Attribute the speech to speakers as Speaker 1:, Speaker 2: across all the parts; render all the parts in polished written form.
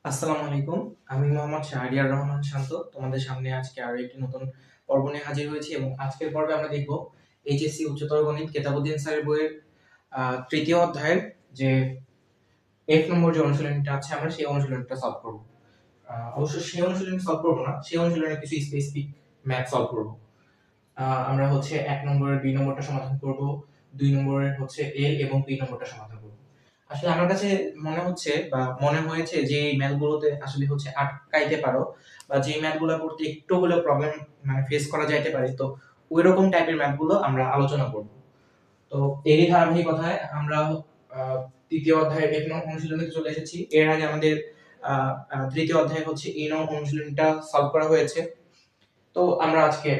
Speaker 1: আসসালামু আলাইকুম। আমি মোহাম্মদ শাহরিয়ার রহমান শান্ত। তোমাদের সামনে আজকে আরো একটি নতুন পর্ব নিয়ে হাজির হয়েছি এবং আজকের পর্বে আমরা দেখব এইচএসসি উচ্চতর গণিত কেতাবউদ্দিন স্যারের বইয়ের ৩য় অধ্যায়ের যে F নম্বর যে অনুশীলনীটা আছে আমরা সেই অনুশীলনীটা সলভ করব। অবশ্য সেই অনুশীলনী সলভ করব না, সেই অনুশীলনের কিছু স্পেসিফিক ম্যাথ সলভ করব। আমরা হচ্ছে ১ নম্বরের বি নম্বরটা সমাধান করব, ২ নম্বরের হচ্ছে এ এবং বি নম্বরটা সমাধান করব। আসলে আমার কাছে মনে হচ্ছে বা মনে হয়েছে যে এই ম্যাথগুলোতে আসলে হচ্ছে আটকাইতে পারো বা যে ম্যাথগুলো করতে একটু হলেও প্রবলেম ফেস করা যাইতে পারে, তো ওই রকম টাইপের ম্যাথগুলো আমরা আলোচনা করব। তো এরই ধারাবাহিকতায় আমরা তৃতীয় অধ্যায়ের ১ নং অনুশীলনীতে চলে এসেছি। এর আগে আমাদের তৃতীয় অধ্যায় হচ্ছে এ নং অনুশীলনীটা সলভ করা হয়েছে। তো আমরা আজকে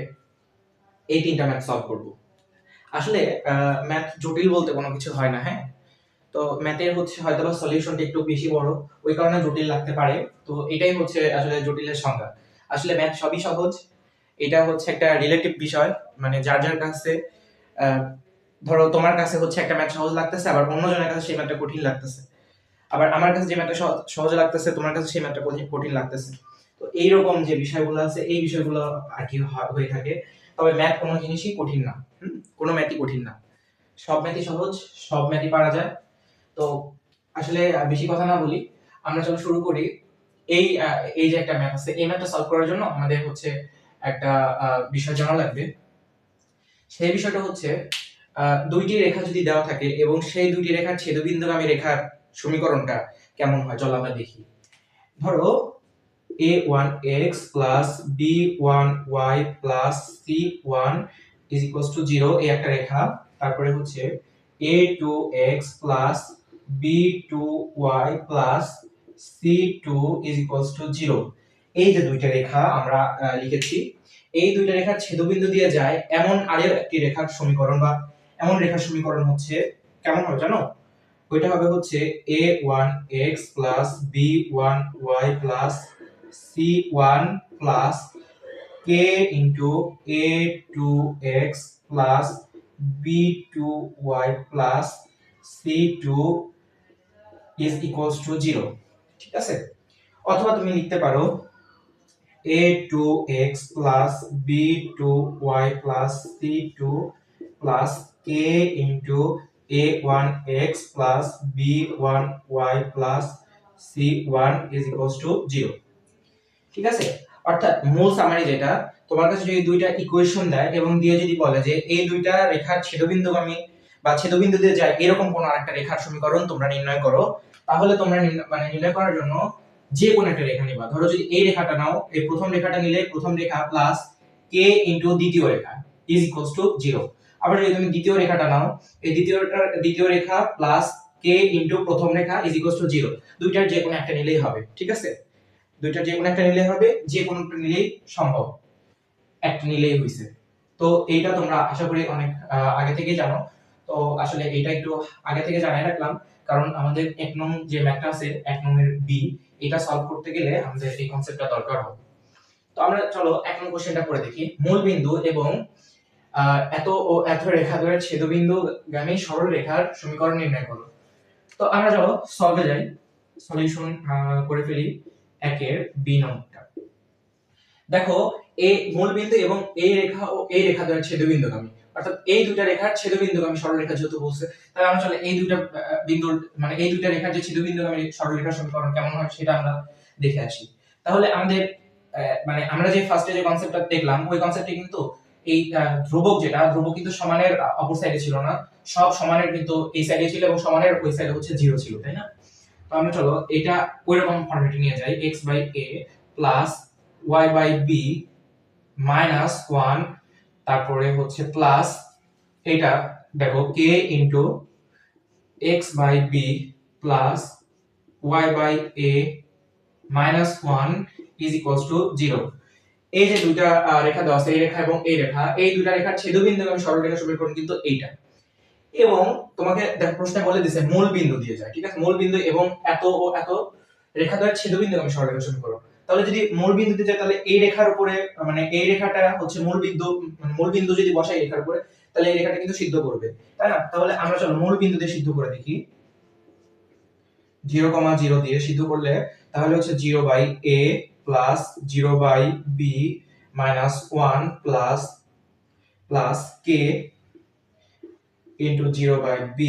Speaker 1: এই তিনটা ম্যাথ সলভ করব। আসলে ম্যাথ জটিল বলতে কোনো কিছু হয় না, হ্যাঁ। তো ম্যাথের হচ্ছে হয়তোবা সলিউশনটা একটু বেশি বড়, ওই কারণে জটিল লাগতে পারে। তো এটাই হচ্ছে আসলে জটিলের সংজ্ঞা। আসলে ম্যাথ সবই সহজ। এটা হচ্ছে একটা রিলেটিভ বিষয়, মানে যার যার কাছে আহ, ধরো তোমার কাছে হচ্ছে একটা ম্যাথ সহজ লাগতেছে, আবার অন্যজনের কাছে সেই ম্যাথটা কঠিন লাগতেছে। আবার আমার কাছে যে ম্যাথটা সহজ লাগতেছে, তোমার কাছে সেই ম্যাথটা কঠিন লাগতেছে। তো এইরকম যে বিষয়গুলো আছে, এই বিষয়গুলো আর কি হয়ে থাকে। তবে ম্যাথ কোনো জিনিসই কঠিন না, কোনো ম্যাথই কঠিন না। সব ম্যাথই সহজ, সব ম্যাথই পারা যায়। তো আসলে বেশি কথা না বলি, আমরা চলো শুরু করি। এই যে একটা ম্যাথ আছে, এই ম্যাথটা সলভ করার জন্য আমাদের হচ্ছে একটা বিষয় জানা লাগবে। সেই বিষয়টা হচ্ছে দুইটি রেখা যদি দেওয়া থাকে এবং সেই দুইটি রেখার ছেদবিন্দুগামী রেখার সমীকরণটা কেমন হয় চলো আমরা দেখি। ধরো a1x plus b1y plus c1 is equals to 0 এই একটা রেখা। তারপরে হচ্ছে a2x plus b2y plus c2 is equals to 0। এই যে দুইটা রেখা আমরা লিখেছি, এই দুইটা রেখার ছেদবিন্দু দিয়ে যায় এমন আরের একটি রেখার সমীকরণ বা এমন রেখার সমীকরণ হচ্ছে কেমন হবে জানো? ওইটা হবে হচ্ছে a1x plus b1y plus c1 plus k into a2x plus b2y plus c2 is equals to 0। ঠিক আছে? অথবা তুমি লিখতে পারো a2x plus b2y plus c2 plus k into a1x plus b1y plus c1 is equals to 0। ঠিক আছে? অর্থাৎ মূল সামারি যেটা, তোমার কাছে যদি দুইটা ইকুয়েশন দেয় এবং দিয়ে যদি বলে যে এই দুইটা রেখার ছেদবিন্দুগামী বা ছেদবিন্দু দিয়ে যায় এরকম কোন আরেকটা রেখার সমীকরণ তোমরা নির্ণয় করো, তাহলে তোমরা নির্ণয় করার জন্য যে কোনো একটা রেখা নিবা। ধরো যদি এই রেখাটা নাও, এই প্রথম রেখাটা নিলে প্রথম রেখা প্লাস কে ইনটু দ্বিতীয় রেখা ইজ ইকুয়ালস টু 0। আবার যদি তুমি দ্বিতীয় রেখাটা নাও, এই দ্বিতীয় রেখা প্লাস কে ইনটু প্রথম রেখা ইজ ইকুয়ালস টু 0। দুইটার যে কোনো একটা নিলেই হবে। ঠিক আছে? দুইটার যে কোনো একটা নিলেই হবে, যে কোনো একটা নিলেই সম্ভব, একটা নিলেই হইছে। তো এইটা তোমরা আশা করি অনেক আগে থেকেই জানো। তো আসলে এটা একটু আগে থেকে জানাই রাখলাম, কারণ আমাদের ১ নং যে ম্যাথটা আছে, ১ নং এর বি, এটা সলভ করতে গেলে আমাদের এই কনসেপ্টটা দরকার হবে। তো আমরা চলো ১ নং কোশ্চেনটা করে দেখি। মূল বিন্দু এবং এত ও এত রেখাদ্বয়ের ছেদবিন্দুগামী সরল রেখার সমীকরণ নির্ণয় করো। তো আমরা চলো সলভে যাই, সলিউশন করে ফেলি ১ এর বি নম্বরটা। দেখো এই মূল বিন্দু এবং এই রেখা ও এই রেখা দ্বয়ের ছেদবিন্দুগামী, অর্থাৎ এই দুইটা রেখার ছেদবিন্দুগামী সরলরেখা যেহেতু বলছে, তাহলে আমরা চলে এই দুইটা বিন্দুর মানে এই দুইটা রেখার যে ছেদবিন্দুগামী সরলরেখার সমীকরণ কেমন হয় সেটা আমরা দেখে আসি। তাহলে আমাদের মানে আমরা যে ফার্স্টে যে কনসেপ্টটা দেখলাম, ওই কনসেপ্টে কিন্তু এই ধ্রুবক যেটা, ধ্রুবক কিন্তু সমানের অপর সাইডে ছিল না, সব সমানের কিন্তু এই সাইডে ছিল এবং সমানের ওই সাইডে হচ্ছে 0 ছিল, তাই না? তো আমরা চলো এটা ওইরকম ফরম্যাটে নিয়ে যাই, x by a plus y by b minus 1, তারপরে হচ্ছে প্লাস এটা দেখো k into x by b plus y by a minus 1 is equals to 0। এই যে দুইটা রেখা দেওয়া আছে, এই রেখা এবং এই রেখা, এই দুইটা রেখার ছেদবিন্দুগামী সরলরেখা সমীকরণ কিন্তু এইটা। এবং তোমাকে দেখো প্রশ্নে বলে দিয়েছে মূল বিন্দু দিয়ে যায়, ঠিক আছে? মূল বিন্দু এবং এত ও এত রেখাদ্বয়ের ছেদবিন্দুগামী সরলরেখা সমীকরণ। তাহলে যদি মূল বিন্দুতে যায়, তাহলে এই রেখার উপরে মানে এই রেখাটা হচ্ছে মূল বিন্দু যদি বসাই এই রেখার উপরে, তাহলে এই রেখাটা কিন্তু সিদ্ধ করবে, তাই না? তাহলে আমরা চলো মূল বিন্দু দিয়ে সিদ্ধ করে দেখি। 0,0 দিয়ে সিদ্ধ করলে তাহলে হচ্ছে 0 by a plus 0 by b minus 1 plus plus k into 0 by b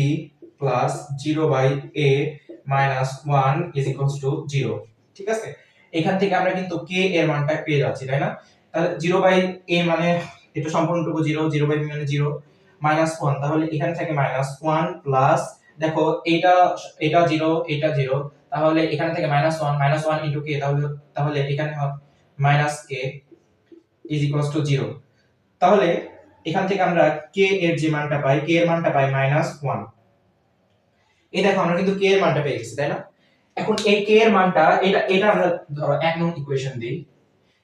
Speaker 1: plus 0 by a minus 1 is equals to 0। ঠিক আছে, এখান থেকে আমরা কিন্তু k এর মানটা পেয়ে যাচ্ছি, তাই না? তাহলে 0 বাই a মানে এটা সম্পূর্ণটুকু 0, 0 বাই b মানে 0 মাইনাস 1, তাহলে এখানে থাকে মাইনাস 1 প্লাস, দেখো এটা এটা 0 এটা 0, তাহলে এখানে থেকে মাইনাস 1 ইনটু k, তাহলে এখানে হবে minus k is equals to 0। তাহলে এখান থেকে আমরা k এর যে মানটা পাই, k এর মানটা পাই মাইনাস 1। এই দেখো আমরা কিন্তু k এর মানটা পেয়ে গেছি, তাই না? এখন এই k এর মানটা এটা আমরা ধরো 1 নং ইকুয়েশন দিই।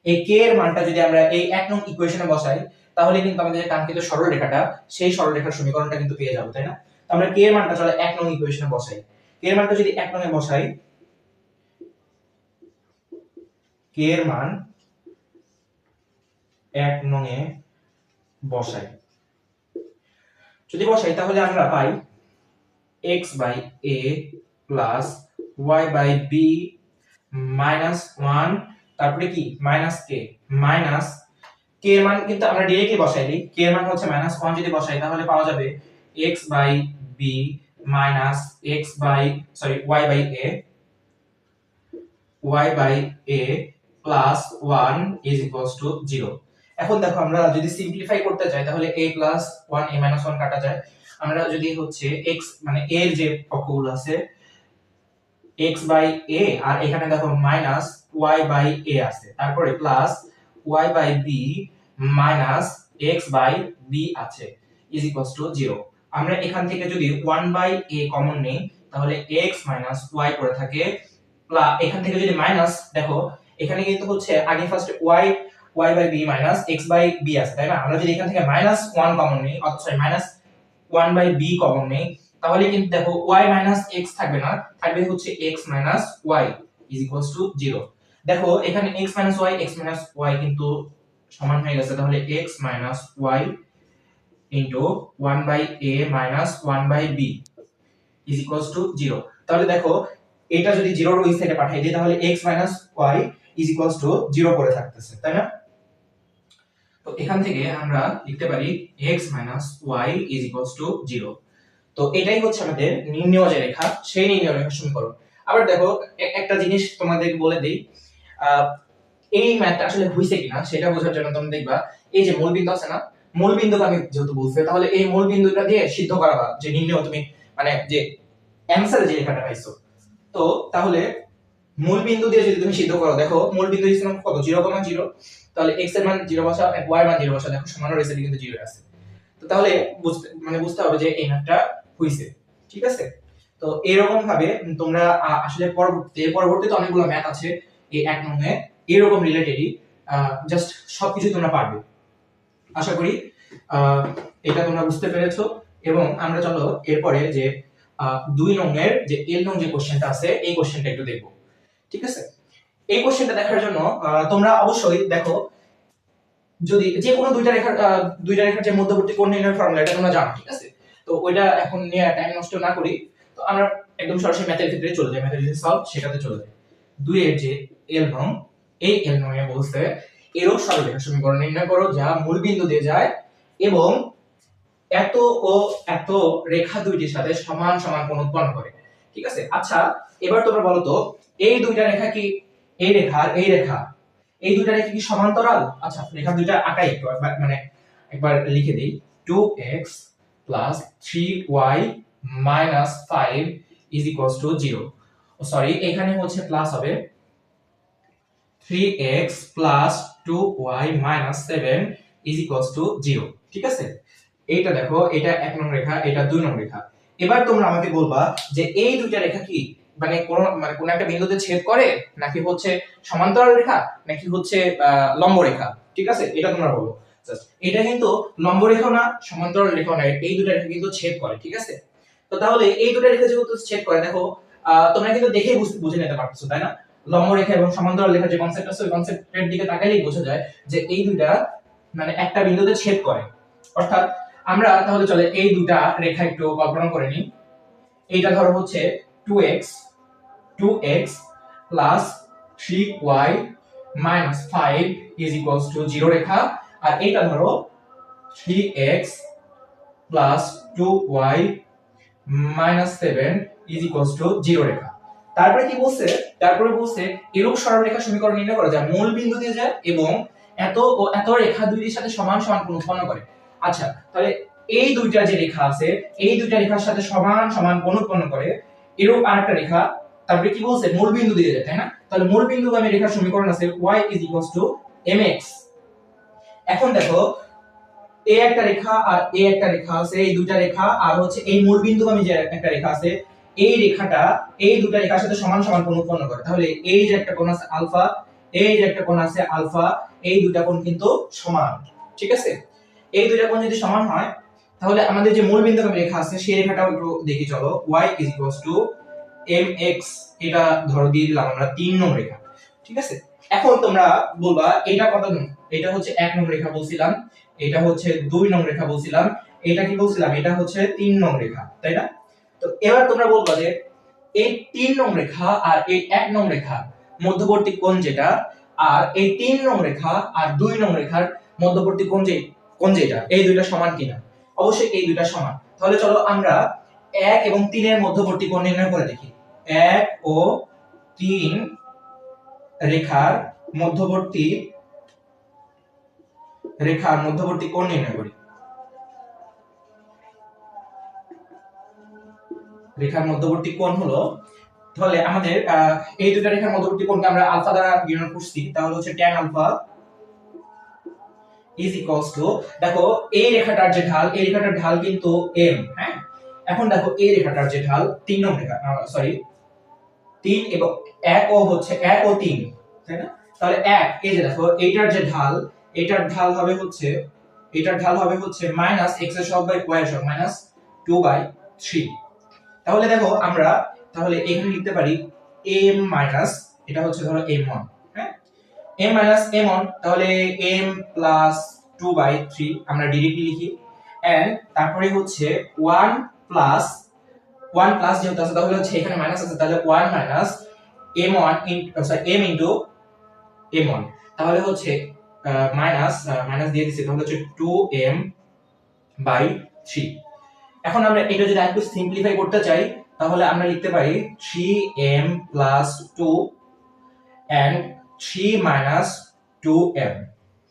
Speaker 1: এই k এর মানটা যদি আমরা এই 1 নং ইকুয়েশনে বসাই, তাহলে কিন্তু আমাদের যে কাঙ্ক্ষিত সরলরেখাটা, সেই সরলরেখার সমীকরণটা কিন্তু পেয়ে যাব, তাই না? তো আমরা k এর মানটা চলো 1 নং ইকুয়েশনে বসাই। k এর মানটা যদি 1 নং এ বসাই, k এর মান 1 নং এ বসাই, যদি বসাই তাহলে আমরা পাই x by a plus y by b minus 1, তারপরে কি মাইনাস k এর মান কিন্তু আমরা ডাইরেক্টলি বসাই দিই। k এর মান হচ্ছে মাইনাস 1, যদি বসাই তাহলে পাওয়া যাবে x by b minus y by a plus 1 is equals to 0। এখন দেখো আমরা যদি সিম্পলিফাই করতে চাই তাহলে a প্লাস 1 a মাইনাস 1 কাটা যায়। আমরা যদি হচ্ছে x মানে a এর যে পক্ষগুলো আছে x বাই a, আর এখানে দেখো মাইনাস y বাই a আছে, তারপরে plus y by b minus x by b আছে ইজ ইকুয়ালস টু 0। আমরা এখান থেকে যদি 1 বাই a কমন নেই তাহলে x মাইনাস y পড়ে থাকে, প্লাস এখান থেকে যদি মাইনাস, দেখো এখানে কিন্তু হচ্ছে আগে ফার্স্টে y by b minus x by b আছে, তাই না? আমরা যদি এখান থেকে মাইনাস 1 কমন নেই, অথবা মাইনাস 1 বাই b কমন নেই, তাহলে কিন্তু দেখো y মাইনাস x থাকবে না, থাকবে হচ্ছে x minus y is equals to 0। দেখো এখানে x মাইনাস y কিন্তু সমান হয়ে গেছে, তাহলে x minus y into 1 by a minus 1 by b is equals to 0। তাহলে দেখো এটা যদি 0 এর ওই সাইডে পাঠিয়ে দিই তাহলে x minus y is equals to 0 পড়ে থাকতেছে, তাই না? তো এখান থেকে আমরা লিখতে পারি x minus y is equals to 0। তো এটাই হচ্ছে আমাদের নির্ণেয় যে রেখা, সেই নির্ণেয় রেখার সমীকরণ। আবার দেখো একটা জিনিস তোমাদের বলে দেই, এই ম্যাথটা আসলে হইছে কিনা সেটা বোঝার জন্য তোমরা দেখবা এই যে মূল বিন্দু আছে না, মূল বিন্দুটা আমি যেহেতু বলছি, তাহলে এই মূল বিন্দুটা দিয়ে সিদ্ধ করাবা যে নির্ণেয় তুমি মানে যে অ্যানসারে যে রেখাটা পাইছো। তো তাহলে মূল বিন্দু দিয়ে যদি তুমি সিদ্ধ করো, দেখো মূল বিন্দু দিছিলাম কত 0,0, তাহলে x এর মান 0 বসাও, y এর মান 0 বসাও, দেখো সমান রয়েছে কিন্তু 0 আছে। তো তাহলে বুঝতে হবে যে এই ম্যাথটা হইছে, ঠিক আছে? তো এরকম ভাবে তোমরা আসলে পরবর্তীতে অনেকগুলো ম্যাথ আছে এই 1 নং এ এরকম রিলেটেডই, জাস্ট সবকিছু তোমরা পারবে আশা করি। এটা তোমরা বুঝতে পেরেছো। এবং আমরা চলো এরপরে যে 2 নং এর যে এল নং যে কোশ্চেনটা আছে এই কোশ্চেনটা একটু দেখব, ঠিক আছে? এই কোশ্চেনটা দেখার জন্য তোমরা অবশ্যই দেখো, যদি যে কোনো দুইটা রেখার যে মধ্যবর্তী কোণ নির্ণয়ের ফর্মুলা এটা তোমরা জানো, ঠিক আছে? তো ওইটা এখন নিয়ে টাইম নষ্ট না করি, তো আমরা একদম সরাসরি ম্যাথের ক্ষেত্রে চলে যাই, ম্যাথের যে সলভ সেটাতে চলে যাই। 2 এর যে এল নং, এই এল নং এ বলতে এরও সরলরেখা সমীকরণ নির্ণয় করো যা মূল বিন্দু দিয়ে যায় এবং এত ও এত রেখা দুইটির সাথে সমান সমান কোণ উৎপন্ন করে, ঠিক আছে? আচ্ছা এবার তোমরা বলো তো এই দুইটা রেখা কি, এই রেখা আর এই রেখা, এই দুইটা রেখা কি সমান্তরাল? আচ্ছা রেখা দুইটা আঁকাই একটু, মানে একবার লিখে দেই, 2x 3y 5 is equals to 0। Sorry এখানে হচ্ছে প্লাস হবে 3x 2y 7 is equals to 0, ঠিক আছে? এইটা দেখো, এটা 1 নং রেখা, এটা 2 নং রেখা। এবার তোমরা আমাকে বলবা যে এই দুইটা রেখা কি কোন একটা বিন্দুতে ছেদ করে, নাকি হচ্ছে সমান্তরাল রেখা, নাকি হচ্ছে লম্ব রেখা, ঠিক আছে? এটা তোমরা বলো। এটা কিন্তু লম্ব রেখা না, সমান্তরাল রেখা না, এই দুটো রেখা কিন্তু ছেদ করে, ঠিক আছে? তো তাহলে এই দুটো রেখা যেহেতু ছেদ করে, দেখো তোমরা কিন্তু দেখেই বুঝে নিতে পারছো, তাই না? লম্ব রেখা এবং সমান্তরাল রেখার যে কনসেপ্ট আছে ওই কনসেপ্টের দিকে তাকালেই বোঝা যায় যে এই দুইটা মানে একটা বিন্দুতে ছেদ করে। অর্থাৎ আমরা তাহলে চলে এই দুটা রেখা একটু কল্পনা করে নিই। এইটা ধরো হচ্ছে 2x plus 3y minus 5 is equals to 0 রেখা, আর এইটা ধরো 3x plus 2y minus 7 is equals to 0 রেখা। তারপরে কি বলছে, তারপরে বলছে এরূপ সরলরেখা সমীকরণ নির্ণয় করা যায় মূল বিন্দু দিয়ে যায় এবং এত ও এত রেখা দুইটির সাথে সমান সমান কোণ উৎপন্ন করে। আচ্ছা, তাহলে এই দুইটা যে রেখা আছে এই দুইটা রেখার সাথে সমান সমান কোণ উৎপন্ন করে এরূপ আরেকটা রেখা, তারপরে কি বলছে মূল বিন্দু দিয়ে যায়, তাই না? তাহলে মূল বিন্দুগামী রেখার সমীকরণ আছে y is equals to mx। এখন দেখো এ একটা রেখা আর এ একটা রেখা আছে, এই দুইটা রেখা আর হচ্ছে এই মূল বিন্দুগামী যে একটা রেখা আছে এই রেখাটা এই দুইটা রেখার সাথে সমান সমান কোণ উৎপন্ন করে। তাহলে এই যে একটা কোণ আছে আলফা, এই যে একটা কোণ আছে আলফা, এই দুইটা কোণ কিন্তু সমান, ঠিক আছে? এই দুইটা কোণ যদি সমান হয় তাহলে আমাদের যে মূল বিন্দুগামী রেখা আছে সেই রেখাটাও একটু দেখি চলো। y is equals to mx, এটা ধরো দিয়ে দিলাম আমরা 3 নং রেখা, ঠিক আছে? এখন তোমরা বলবা এটা কত নং? এটা হচ্ছে 1 নং রেখা বলছিলাম, এটা হচ্ছে 2 নং রেখা বলছিলাম, এটা কি বলছিলাম? এটা হচ্ছে 3 নং রেখা, তাই না? তো এবার তোমরা বলবা যে এই 3 নং রেখা আর এই 1 নং রেখা মধ্যবর্তী কোণ যেটা, আর এই 3 নং রেখা আর 2 নং রেখার মধ্যবর্তী কোণ যেটা, এই দুইটা সমান কিনা? অবশ্যই এই দুইটা সমান। তাহলে চলো আমরা 1 এবং 3 এর মধ্যবর্তী কোণ নির্ণয় করে দেখি। 1 ও 3 রেখার মধ্যবর্তী কোণ নির্ণয় করি। রেখার মধ্যবর্তী কোণ হলো, তাহলে আমাদের এই দুটো রেখার মধ্যবর্তী কোণকে আমরা আলফা দ্বারা নির্ণয় করছি, তাহলে হচ্ছে tan alpha is equals to, দেখো এই রেখাটার যে ঢাল, এই রেখাটার ঢাল কিন্তু m, হ্যাঁ? এখন দেখো এই রেখাটার যে ঢাল 3 নং রেখা, সরি 3 এবং 1 ও হচ্ছে 1 ও 3, তাই না? তাহলে 1, এই যে দেখো এইটার যে ঢাল, এটার ঢাল হবে হচ্ছে মাইনাস x এর সহগ বাই y এর সহগ মাইনাস 2/3। তাহলে দেখো আমরা তাহলে এখানে লিখতে পারি m মাইনাস, এটা হচ্ছে ধরো m1, হ্যাঁ? m মাইনাস m1, তাহলে m প্লাস 2/3 আমরা ডিরেক্টলি লিখি, এন্ড তারপরে হচ্ছে 1 প্লাস যেহেতু আছে তাহলে হচ্ছে এখানে মাইনাস আছে, তাহলে 1 minus m1 m into m1, তাহলে হচ্ছে মাইনাস দিয়ে দিছি, তাহলে হচ্ছে 2m/3। এখন আমরা এটা যদি আরেকটু সিম্পলিফাই করতে চাই তাহলে আমরা লিখতে পারি 3m plus 2 and 3 minus 2m,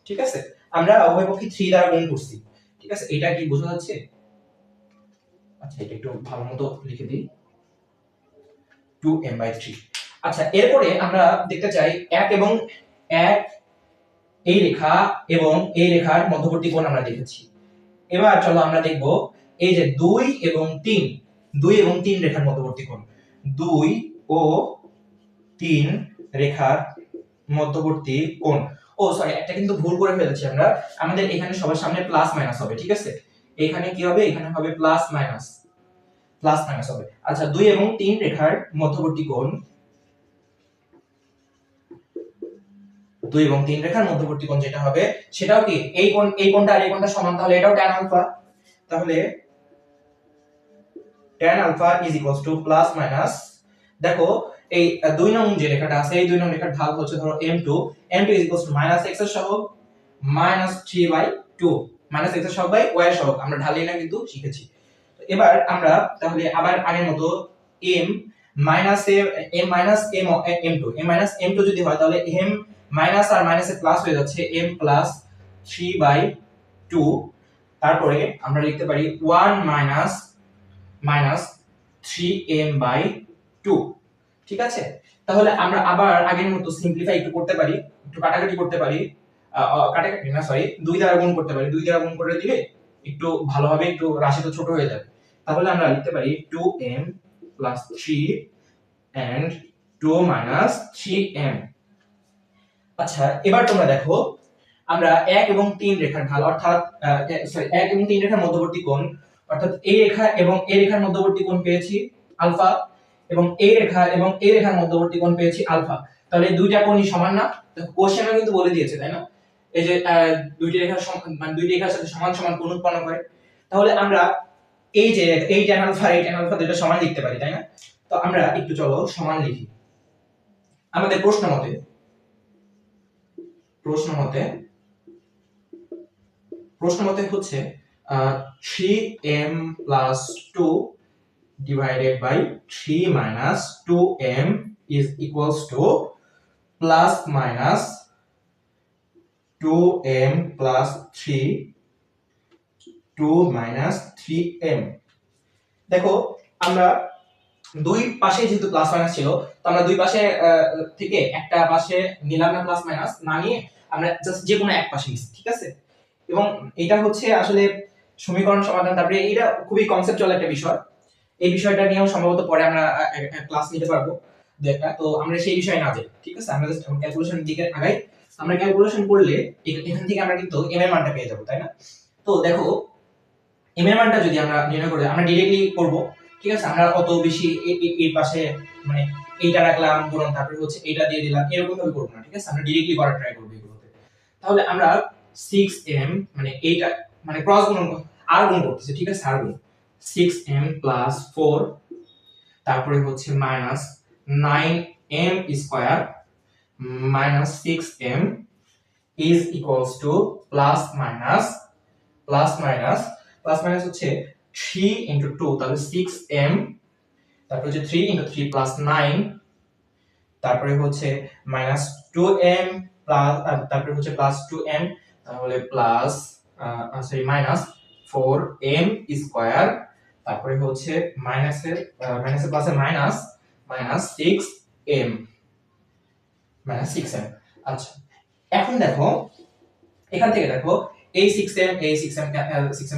Speaker 1: ঠিক আছে? আমরা উভয় পক্ষে 3 দ্বারা গুণ করছি, ঠিক আছে? এটা কি বোঝা যাচ্ছে? আচ্ছা, এটা একটু ভালোমতো লিখে দিই, 2m/3। আচ্ছা, এরপরে আমরা দেখতে চাই 1 এবং 1 এই রেখা এবং এই রেখার মধ্যবর্তী কোণ আমরা দেখেছি। এবার চলো আমরা দেখব এই যে 2 এবং 3 রেখার মধ্যবর্তী কোণ, 2 ও 3 রেখার মধ্যবর্তী কোণ। ও সরি, একটা কিন্তু ভুল করে ফেলেছি আমরা, আমাদের এখানে সবার সামনে প্লাস মাইনাস হবে, ঠিক আছে? এখানে কি হবে? এখানে হবে প্লাস মাইনাস হবে। আচ্ছা, 2 এবং 3 রেখার মধ্যবর্তী কোণ, 2 এবং 3 রেখার মধ্যবর্তী কোণ যেটা হবে সেটাও কি এই কোণটা আর এই কোণটা সমান, তাহলে এটাও tan আলফা। তাহলে tan alpha is equals to plus minus, দেখো এই 2 নং যে রেখাটা আছে এই 2 নং রেখার ঢাল হচ্ছে ধরো m2 is equals two minus x এর সহগ মাইনাস 3/2, মাইনাস x এর সহগ বাই y এর সহগ, আমরা ঢালই না কিন্তু শিখেছি। তো এবার আমরা তাহলে আবার আগের মতো m মাইনাস m2 যদি হয় তাহলে m মাইনাস আর মাইনাসে প্লাস হয়ে যাচ্ছে m প্লাস 3/2, তারপরে আমরা লিখতে পারি 1 মাইনাস 3m/2, ঠিক আছে? তাহলে আমরা আবার আগের মতো সিম্পলিফাই একটু করতে পারি, একটু কাটাকাটি করতে পারি, কাটাকাটি না সরি 2 দ্বারা গুণ করতে পারি, 2 দ্বারা গুণ করে দিলে একটু ভালো হবে, একটু রাশি তো ছোট হয়ে যাবে। তাহলে আমরা লিখতে পারি 2m plus 3 and 2 minus 3m। আচ্ছা, এবার তোমরা দেখো আমরা 1 এবং 3 রেখার ঢাল অর্থাৎ 1 এবং 3 রেখার মধ্যবর্তী কোণ অর্থাৎ এই রেখা এবং এই রেখার মধ্যবর্তী কোণ পেয়েছি আলফা, এবং এই রেখা এবং এই রেখার মধ্যবর্তী কোণ পেয়েছি আলফা। তাহলে এই দুইটা কোণই সমান না? দেখো কোশ্চেনে কিন্তু বলে দিয়েছে, তাই না? এই যে দুইটি রেখার মানে দুইটি রেখার সাথে সমান সমান কোণ উৎপন্ন করে। তাহলে আমরা এই যে এই tan আলফা দুটো সমান লিখতে পারি, তাই না? তো আমরা একটু চলো সমান লিখি। আমাদের প্রশ্ন মতে হচ্ছে 3m plus 2 divided by 3 minus 2m is equals to plus minus 2m plus 3 2 minus 3m। দেখো আমরা দুই পাশে যেহেতু প্লাস মাইনাস ছিল, তো আমরা দুই পাশে থেকে একটা পাশে নিলাম না প্লাস মাইনাস, না নিয়ে আমরা জাস্ট যে কোনো এক পাশে নিচ্ছি, ঠিক আছে। এবং এটা হচ্ছে আসলে সমীকরণ সমাধান। তারপরে এটা খুবই কনসেপচুয়াল একটা বিষয়, এই বিষয়টা নিয়েও সম্ভবত পরে আমরা ক্লাস নিতে পারবো দু একটা। তো আমরা সেই বিষয়ে না যাই, ঠিক আছে। আমরা জাস্ট ক্যালকুলেশনের দিকে আগাই। আমরা ক্যালকুলেশন করলে এখান থেকে আমরা কিন্তু এম এর মানটা পেয়ে যাবো, তাই না? তো দেখো এম এর মানটা যদি আমরা নির্ণয় করে আমরা ডিরেক্টলি করব, ঠিক আছে। আমরা অত বেশি এর পাশে মানে এইটা রাখলাম গুণন, তারপরে হচ্ছে এইটা দিয়ে দিলাম, এরকম ভাবে করব না, ঠিক আছে। আমরা ডিরেক্টলি করার ট্রাই করব এগুলোতে। তাহলে আমরা 6m মানে এইটা মানে ক্রস গুণন আর গুণ করতেছি, ঠিক আছে। আর গুণ 6m plus 4 তারপরে হচ্ছে minus 9m square minus 6m is equals to plus minus হচ্ছে 3 into 2 তাহলে 6m, তারপরে হচ্ছে 3 into 3 plus 9, তারপরে হচ্ছে minus 2m plus তারপরে হচ্ছে plus 2m, তাহলে plus minus 4m স্কয়ার, তারপরে হচ্ছে মাইনাসের প্লাসের মাইনাস 6m আচ্ছা, এখন দেখো এখান থেকে দেখো এই 6m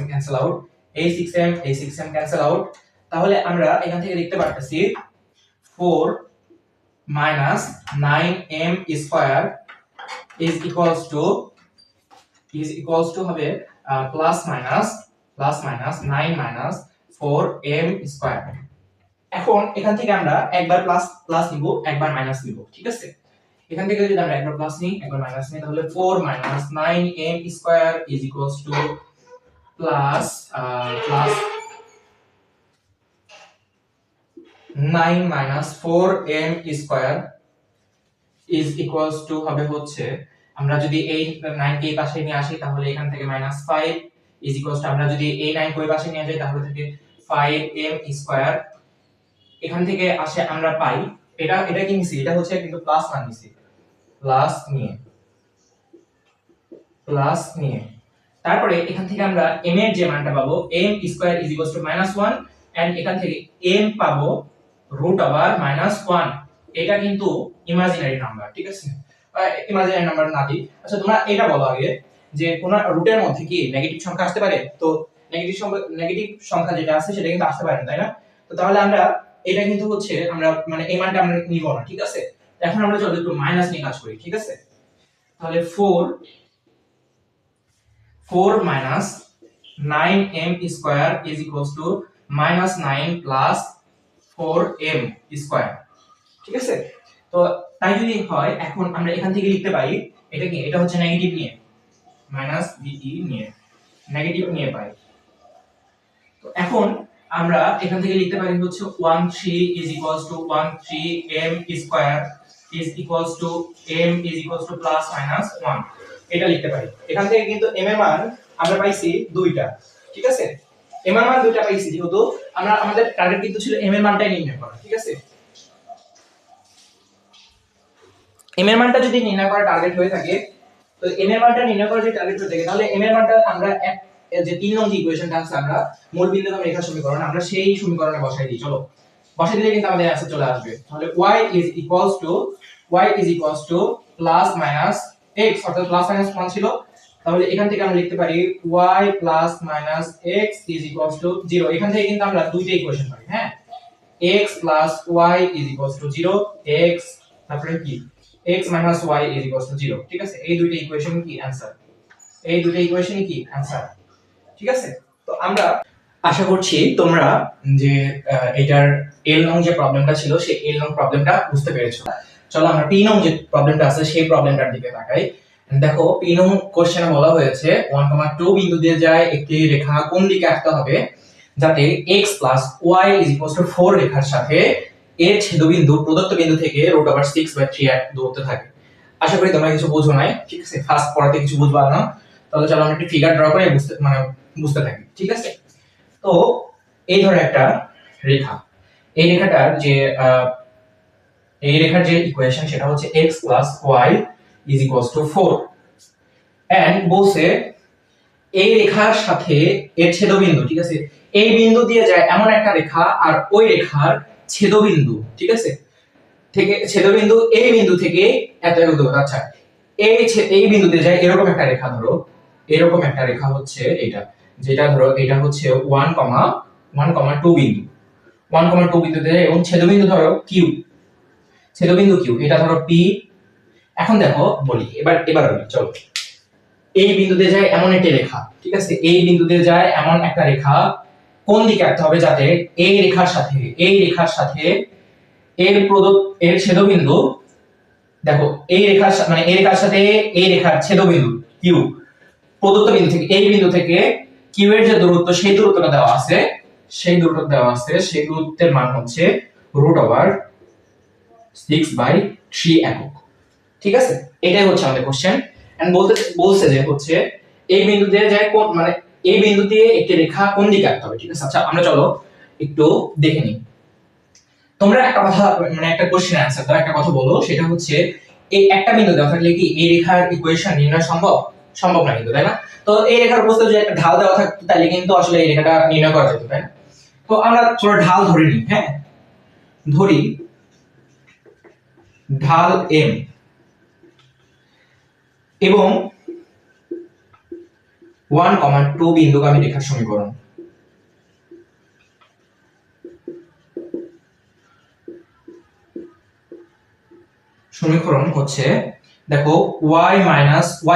Speaker 1: ক্যান্সেল আউট, এই 6m ক্যান্সেল আউট। তাহলে আমরা এখান থেকে দেখতে পাচ্ছি 4 minus 9m square is equals to হবে plus minus 9 minus 4m square. এখন এখান থেকে আমরা একবার প্লাস নিব, একবার মাইনাস নিব, ঠিক আছে। এখান থেকে যদি আমরা একবার প্লাস নিই একবার মাইনাস নিই, তাহলে 4 minus 9m square is equals to plus 9 minus 4m square is equals to হবে হচ্ছে, আমরা যদি এই 9 কে এই পাশে নিয়ে আসি তাহলে এখান থেকে মাইনাস 5 is equals to, আমরা যদি এই 9 কে ওই পাশে নিয়ে যাই তাহলে থেকে 5m স্কয়ার। এখান থেকে আসে আমরা পাই এটা কি নিছি, এটা হচ্ছে কিন্তু প্লাস মান নিছি, প্লাস নিয়ে তারপরে এখান থেকে আমরা m এর যে মানটা পাবো m square is equals to -1 and এখান থেকে m পাবো রুট ওভার -1। এটা কিন্তু ইমাজিনারি নাম্বার, ঠিক আছে। ইমাজিনারি নাম্বার না দিই। আচ্ছা তোমরা এটা বলো আগে যে কোন রুটের মধ্যে কি নেগেটিভ সংখ্যা আসতে পারে? তো নেগেটিভ সংখ্যা যেটা আছে সেটা কিন্তু আসতে পারে না, তাই না? তো তাহলে আমরা এটা কিন্তু হচ্ছে আমরা মানে এই মানটা আমরা নিব না, ঠিক আছে। এখন আমরা চলো একটু মাইনাস নিয়ে কাজ করি, ঠিক আছে। তাহলে 4 minus 9m square is equals to -9 plus 4m square, ঠিক আছে। তো তাই যদি হয় এখন আমরা এখান থেকে লিখতে পারি এটা কি, এটা হচ্ছে নেগেটিভ নিয়ে মাইনাস বিটি নিয়ে নেগেটিভ নিয়ে পাই। তো এখন আমরা এখান থেকে লিখতে পারি হচ্ছে 13 is equals to 13m square is equals to m is equals to plus minus 1, এটা লিখতে পারি। এখান থেকে কিন্তু m এর মান আমরা পাইছি দুইটা, ঠিক আছে। m এর মান দুইটা পাইছি যেহেতু আমরা আমাদের টার্গেট কিন্তু ছিল m এর মানটাই নির্ণয় করা, ঠিক আছে। m এর মানটা যদি নির্ণয় করা টার্গেট হয়ে থাকে, তো m এর মানটা নির্ণয় করা যদি টার্গেট হয়ে থাকে তাহলে m এর মানটা আমরা যে 3 নং যে ইকুয়েশনটা আছে আমরা মূল বিন্দুগামী রেখা সমীকরণ আমরা সেই সমীকরণে বসাই দিই। চলো বসাই দিলে কিন্তু আমাদের অ্যান্সার চলে আসবে। তাহলে y is equals to plus minus x, অর্থাৎ প্লাস মাইনাস 1 ছিল, তাহলে এখান থেকে আমরা লিখতে পারি y plus minus x is equals to 0। এখান থেকে কিন্তু আমরা দুইটা ইকুয়েশন পাই, হ্যাঁ। x plus y is equals to 0, x তারপরে কি x minus y is equals to 0, ঠিক আছে। এই দুইটা ইকুয়েশন কি অ্যানসার, এই দুইটা ইকুয়েশন কি অ্যানসার, ঠিক আছে। তো আমরা আশা করছি তোমরা যে এটার এল নং যে প্রবলেমটা ছিল সেই এল নং প্রবলেমটা বুঝতে পেরেছো। চলো আমরা পি নং যে প্রবলেমটা আছে সেই প্রবলেমটার দিকে তাকাই। দেখো পি নং কোশ্চেনে বলা হয়েছে 1,2 বিন্দু দিয়ে যায় একটি রেখা কোন দিকে আঁকতে হবে যাতে x plus y is equals to 4 রেখার সাথে এর ছেদবিন্দু প্রদত্ত বিন্দু থেকে √6/3 দূরত্বে থাকে। আশা করি তোমরা কিছু বুঝো নাই, ঠিক আছে? ফার্স্ট পড়াতে কিছু বুঝবা না, তাহলে চলো আমরা একটা ফিগার ড্র করে বুঝতে থাকি, ঠিক আছে? তো এই ধরে একটা রেখা, এই রেখাটার যে এই রেখার যে ইকুয়েশন সেটা হচ্ছে x + y = 4 এন্ড বলছে এই রেখার সাথে এর ছেদবিন্দু, ঠিক আছে, এই বিন্দু দিয়ে যায় এমন একটা রেখা আর ওই রেখার ছেদবিন্দু, ঠিক আছে, থেকে ছেদবিন্দু এই বিন্দু থেকে এত দূর। আচ্ছা, এই বিন্দুতে যায় এরকম একটা রেখা, ধরো এরকম একটা রেখা হচ্ছে এটা, যেটা ধরো এটা হচ্ছে 1,2 বিন্দু, 1,2 বিন্দুতে যায় এবং ছেদবিন্দু ধরো কিউ, ছেদবিন্দু কিউ, এটা ধরো পি। এখন দেখো বলি, এবার বলি, চলো। এই বিন্দুতে যায় এমন একটা রেখা, ঠিক আছে, এই বিন্দুতে যায় এমন একটা রেখা কোন দিকে আঁকতে হবে, যাতে এই রেখার সাথে এর ছেদবিন্দু, দেখো এই রেখার মানে এই রেখার সাথে এই রেখার ছেদবিন্দু কিউ, প্রদত্ত বিন্দু থেকে এই বিন্দু থেকে কিউ এর যে দূরত্ব, সেই দূরত্বটা দেওয়া আছে, সেই দূরত্বের মান হচ্ছে √6/3 একক, ঠিক আছে? এটাই হচ্ছে আমাদের কোশ্চেন। এন্ড বলছে যে হচ্ছে এই বিন্দু দিয়ে যায় কোন, মানে এই বিন্দু দিয়ে একটি রেখা কোন দিকে আঁকতে হবে, ঠিক আছে? আচ্ছা, আমরা চলো একটু দেখে নিই। তোমরা একটা কথা, মানে একটা কোশ্চেন অ্যানসার দাও, একটা কথা বলো, সেটা হচ্ছে এই একটা বিন্দু দেওয়া থাকলে কি এই রেখার ইকুয়েশন নির্ণয় সম্ভব না কিন্তু, তাই না? তো এই রেখার উপস্থিত যদি একটা ঢাল দেওয়া থাকতো তাহলে কিন্তু আসলে এই রেখাটা নির্ণয় করা যেত, তাই না? তো আমরা চলো ঢাল ধরে নিই, হ্যাঁ, ধরি ঢাল m এবং 1,2 বিন্দুগামী রেখার সমীকরণ। সমীকরণ হচ্ছে, দেখো y -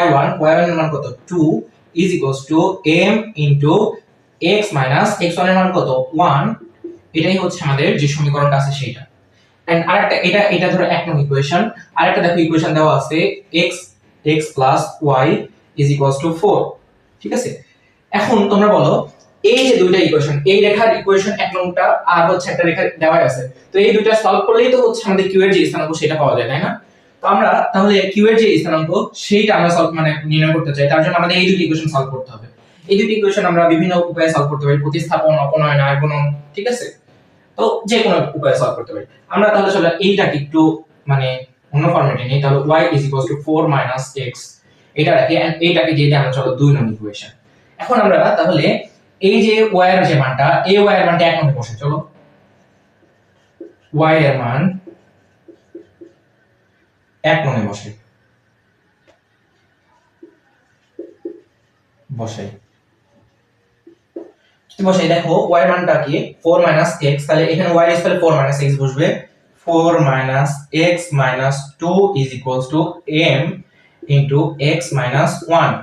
Speaker 1: y1 এর মান কত 2 m x - x1 এর মান কত 1, এটাই হচ্ছে আমাদের যে সমীকরণটা আছে সেইটা। এন্ড আরেকটা, এটা ধরো এক নং ইকুয়েশন। আরেকটা দেখো ইকুয়েশন দেওয়া আছে x + y = 4, ঠিক আছে? এখন তোমরা বলো, এই যে দুইটা ইকুয়েশন, এই রেখার ইকুয়েশন এক নংটা আর হচ্ছে একটা রেখা দেওয়া আছে, তো এই দুইটা সলভ করলেই তো হচ্ছে আমাদের কিউ এর যে স্থানাঙ্ক সেটা পাওয়া যায়, তাই না? তো আমরা তাহলে কিউ এর যে স্থানাঙ্ক সেইটা আমরা সলভ মানে নির্ণয় করতে চাই, তার জন্য আমাদের এই দুটি ইকুয়েশন সলভ করতে হবে। এই দুটি ইকুয়েশন আমরা বিভিন্ন উপায়ে সলভ করতে পারি, প্রতিস্থাপন, অপনয়ন, গুণন, ঠিক আছে? তো যে কোনো উপায়ে সলভ করতে পারি। আমরা তাহলে চলো এইটাকে একটু মানে অন্য ফরম্যাটে নিই, তাহলে y = 4 - x এটা রাখি, এন্ড এইটাকে দিয়ে আমরা চলো 2 নং ইকুয়েশন। এখন আমরা তাহলে এই যে y এর যে মানটা, এই y এর মানটা এক নম্বরে বসে, চলো y এর মান এক নম্বরে বসাই। দেখো y এর মানটা কি 4 - x, তাহলে এখানে y এর স্থানে 4 - x বসবে। 4 - x - 2 m x - 1।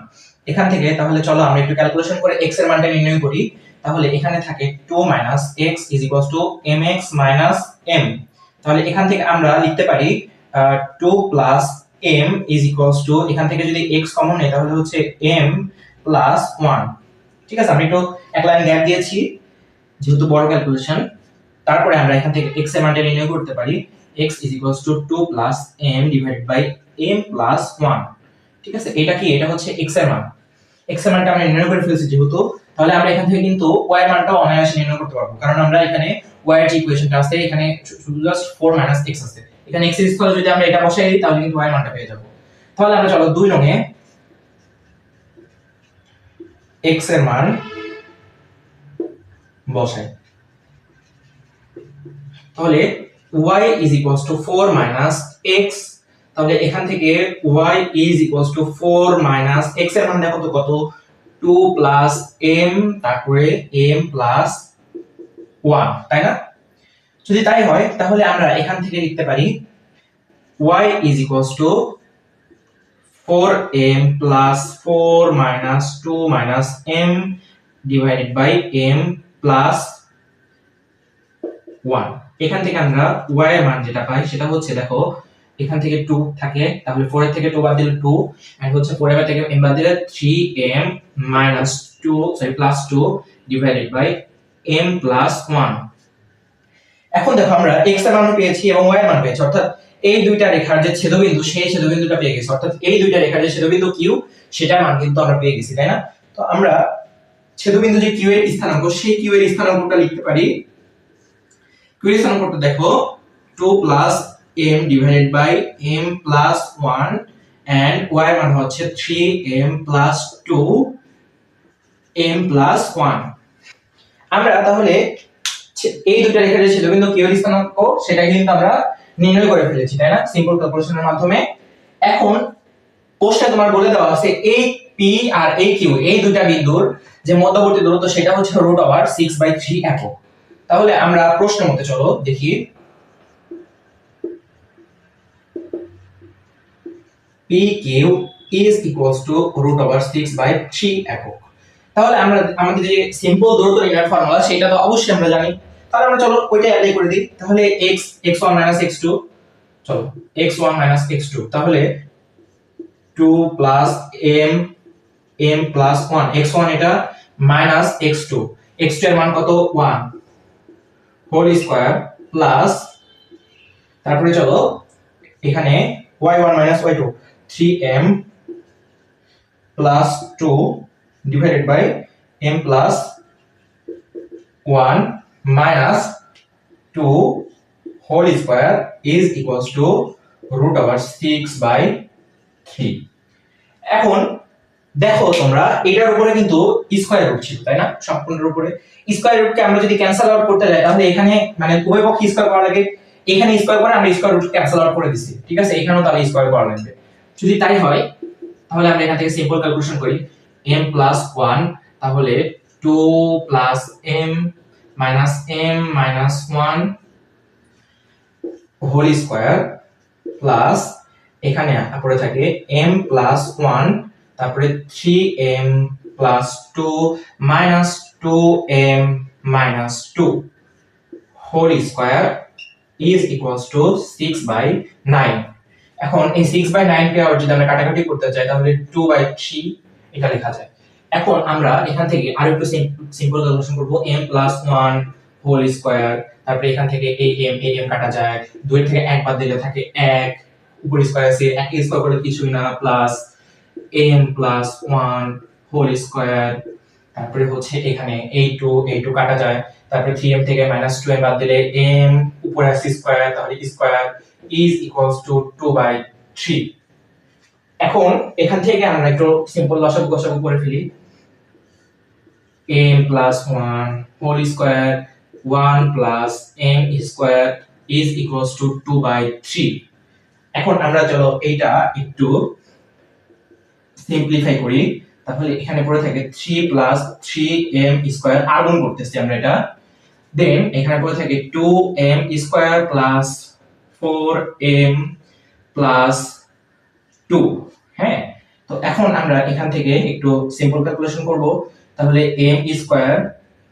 Speaker 1: এখান থেকে তাহলে চলো আমরা একটু ক্যালকুলেশন করে x এর মানটা নির্ণয় করি। তাহলে এখানে থাকে 2 - x = mx - m। তাহলে এখান থেকে আমরা লিখতে পারি 2 + m এখান থেকে যদি x কমন নেই তাহলে হচ্ছে m + 1, ঠিক আছে? আমি একটু এক লাইন গ্যাপ দিয়েছি যেহেতু বড় ক্যালকুলেশন। তারপরে আমরা এখান থেকে x এর মানটা নির্ণয় করতে পারি, x = 2 + m m + 1, ঠিক আছে? এটা কি, এটা হচ্ছে x এর মান। x এর মানটা আমরা নির্ণয় করে ফেলছি যেহেতু, তাহলে আমরা এখান থেকে কিন্তু y এর মানটাও অনায়াসে নির্ণয় করতে পারবো, কারণ আমরা এখানে y এর যে ইকুয়েশনটা আছে এখানে শুধু জাস্ট 4 - x আছে, এখানে x এর স্থলে যদি আমরা এটা বসাই দিই তাহলে কিন্তু y এর মানটা পেয়ে যাব। তাহলে আমরা চলো 2 নং এ x এর মান বসাই। তাহলে y = 4 - x, তাহলে এখান থেকে y = 4 - x এর মান দেখো তো কত, 2 + m তারপরে m + 1, তাই না? যদি তাই হয় তাহলে আমরা এখান থেকে লিখতে পারি y = 4m + 4 - 2 - m m + 1। এখান থেকে আমরা y এর মান যেটা পাই সেটা হচ্ছে, দেখো এখান থেকে 2 থাকে, তাহলে 4 এর থেকে 2 বাদ দিলে 2, এন্ড হচ্ছে 4 এর থেকে m বাদ দিলে 3m - 2 + 2 m + 1। এখন দেখো আমরা x এর মান পেয়েছি এবং y এর মান পেয়েছি, অর্থাৎ এই দুইটা রেখার যে ছেদবিন্দু সেই ছেদবিন্দুটা পেয়ে গেছি, অর্থাৎ এই দুইটা রেখার যে ছেদবিন্দু q সেটার মান কিন্তু আমরা পেয়ে গেছি, তাই না? তো আমরা ছেদবিন্দু যে q এর স্থানাঙ্ক সেই q এর স্থানাঙ্কটা লিখতে পারি। q এর স্থানাঙ্কটা দেখো 2 plus m divided by m plus 1 and y এর মান হচ্ছে 3m প্লাস 2m প্লাস 1। আমরা তাহলে এই দুটো রেখার যে ছেদবিন্দু q এর স্থানাঙ্ক সেটা কিন্তু আমরা নির্ণয় করে ফেলেছি, তাই না, সিম্পল ক্যালকুলেশনের মাধ্যমে। এখন প্রশ্নে তোমার বলে দেওয়া আছে এই p আর এই q এই দুটো বিন্দুর যে মধ্যবর্তী দূরত্ব সেটা হচ্ছে √6/3 একক। তাহলে আমরা প্রশ্নের মধ্যে চলো দেখি, PQ is equals to √6/3 একক। তাহলে আমরা আমাদের যে সিম্পল দূরত্ব নির্ণয়ের ফর্মুলা সেটা তো অবশ্যই আমরা জানি, তাহলে আমরা চলো ওইটা অ্যাপ্লাই করে দিই। তাহলে x1 x2, চলো x1 x2, তাহলে 2 প্লাস m প্লাস 1, x1 এটা মাইনাস x2 এর মান কত 1 হোল স্কয়ার প্লাস, তারপরে চলো এখানে y1 y2 3m plus 2 divided by m plus 1 minus 2 whole square is equals to √6/3। এখন দেখো তোমরা এটার উপরে কিন্তু স্কয়ার রুট ছিল, তাই না, সম্পূর্ণের উপরে স্কয়ার রুটকে আমরা যদি ক্যান্সেল আউট করতে যাই তাহলে এখানে মানে উভয় পক্ষে স্কয়ার করা লাগে, এখানে স্কয়ার করে আমরা স্কয়ার রুট ক্যান্সেল আউট করে দিছি, ঠিক আছে, এখানেও তাহলে স্কয়ার করা লাগবে। যদি তাই হয় তাহলে আমরা এখান থেকে সিম্পল ক্যালকুলেশন করি, m প্লাস 1 তাহলে 2 plus m minus 1 whole square plus এখানে পড়ে থাকে m প্লাস 1 তারপরে 3m plus 2 minus 2m minus 2 whole square is equals to 6/9। এখন এই 6/9 কে যদি আমরা কাটাকাটি করতে চাই তাহলে 2/3 এটা লেখা যায়। এখন আমরা এখান থেকে আরেকটু সিম্পল ক্যালকুলেশন করব, m প্লাস 1 হোল স্কয়ার, তারপরে এখান থেকে এই m কাটা যায়, 2 থেকে 1 বাদ দিলে থাকে 1, উপর স্কয়ার আছে 1 স্কয়ার করলে কিছুই না, plus m plus 1 whole square, তারপরে হচ্ছে এখানে এই 2 কাটা যায়, তারপরে 3m থেকে মাইনাস 2m বাদ দিলে m উপরে আছে স্কয়ার, তাহলে স্কয়ার is equals to 2/3। এখন এখান থেকে আমরা একটু সিম্পল লসাগু করে ফেলি, m plus 1 whole square 1 plus m square is equals to 2/3। এখন আমরা চলো এইটা একটু সিম্পলিফাই করি, তাহলে এখানে পড়ে থাকে 3 plus 3m square, আর গুণ করতেছি আমরা এটা, দেন এখানে পড়ে থাকে 2m square plus 4m plus 2। হ্যাঁ, তো এখন আমরা এখান থেকে একটু সিম্পল ক্যালকুলেশন করব, তাহলে m স্কয়ার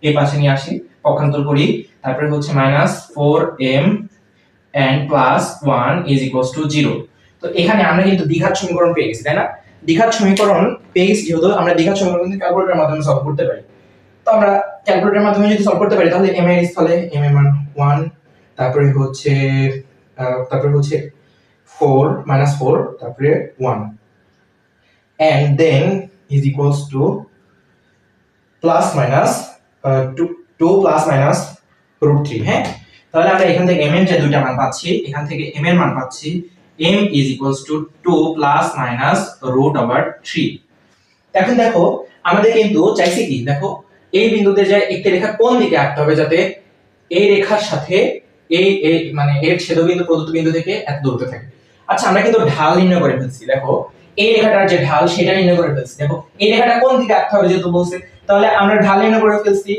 Speaker 1: এই পাশে নিয়ে আসি, পক্ষান্তর করি, তারপরে হচ্ছে minus 4m and plus 1 is equals to 0। তো এখানে আমরা কিন্তু দ্বিঘাত সমীকরণ পেয়ে গেছি, তাই না, দ্বিঘাত সমীকরণ পেয়ে গেছি, যেহেতু আমরা দ্বিঘাত সমীকরণ কিন্তু ক্যালকুলেটরের মাধ্যমে সলভ করতে পারি। তো আমরা ক্যালকুলেটরের মাধ্যমে যদি সলভ করতে পারি তাহলে m এর স্থলে m এর মান 1, তারপরে হচ্ছে 4 minus 4 তারপরে 1 and then is equals to plus minus 2 plus minus √3। হ্যাঁ, তাহলে আমরা এখান থেকে m এর যে দুইটা মান পাচ্ছি, এখান থেকে m এর মান পাচ্ছি m is equals to 2 plus minus √3। এখন দেখো আমাদের কিন্তু চাইছে কি, দেখো এই বিন্দুতে যে একটি রেখা কোন দিকে আঁকতে হবে যাতে এই রেখার সাথে এই মানে এর ছেদবিন্দু প্রদত্ত বিন্দু থেকে এত দূরত্বে থাকে। আচ্ছা, আমরা কিন্তু ঢাল নির্ণয় করে ফেলছি, দেখো এই রেখাটার যে ঢাল সেটা নির্ণয় করে ফেলছি, দেখো এই রেখাটা কোন দিকে আঁকতে হবে যেহেতু বলছে, তাহলে আমরা ঢাল নির্ণয় করে ফেলছি,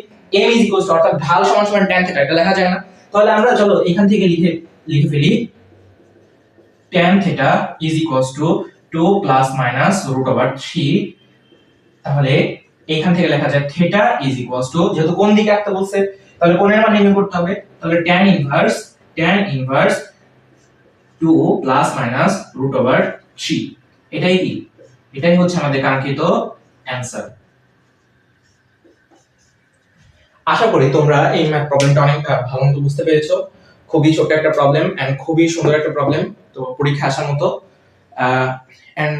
Speaker 1: m is equals to অর্থাৎ ঢাল সমান সমান tan θ, এটা লেখা যায় না, তাহলে আমরা চলো এখান থেকে লিখে ফেলি tan θ is equals to 2 plus minus √3। তাহলে এখান থেকে লেখা যায় θ is equals to, যেহেতু কোন দিকে আঁকতে বলছে তাহলে কোণের মান নির্ণয় করতে হবে, তাহলে tan inverse 2 plus minus √3। এটাই হচ্ছে আমাদের কাঙ্ক্ষিত অ্যানসার। আশা করি তোমরা এই ম্যাথ প্রবলেমটা অনেক ভালো মতো বুঝতে পেরেছো। খুবই ছোট একটা প্রবলেম এন্ড খুবই সুন্দর একটা প্রবলেম, তো পরীক্ষা আসার মতো। এন্ড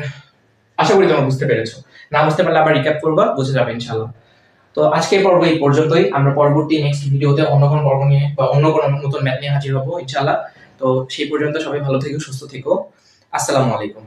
Speaker 1: আশা করি তোমরা বুঝতে পেরেছো। না বুঝতে পারলে আবার রিক্যাপ করবা, বুঝে যাবে ইনশাআল্লাহ। তো আজকের পর্ব এই পর্যন্তই। আমরা পরবর্তী নেক্সট ভিডিওতে অন্য কোনো পর্ব নিয়ে বা অন্য কোনো নতুন ম্যাথ নিয়ে হাজির হবো ইনশাআল্লাহ। তো সেই পর্যন্ত সবাই ভালো থেকো, সুস্থ থেকো। আসসালামু আলাইকুম।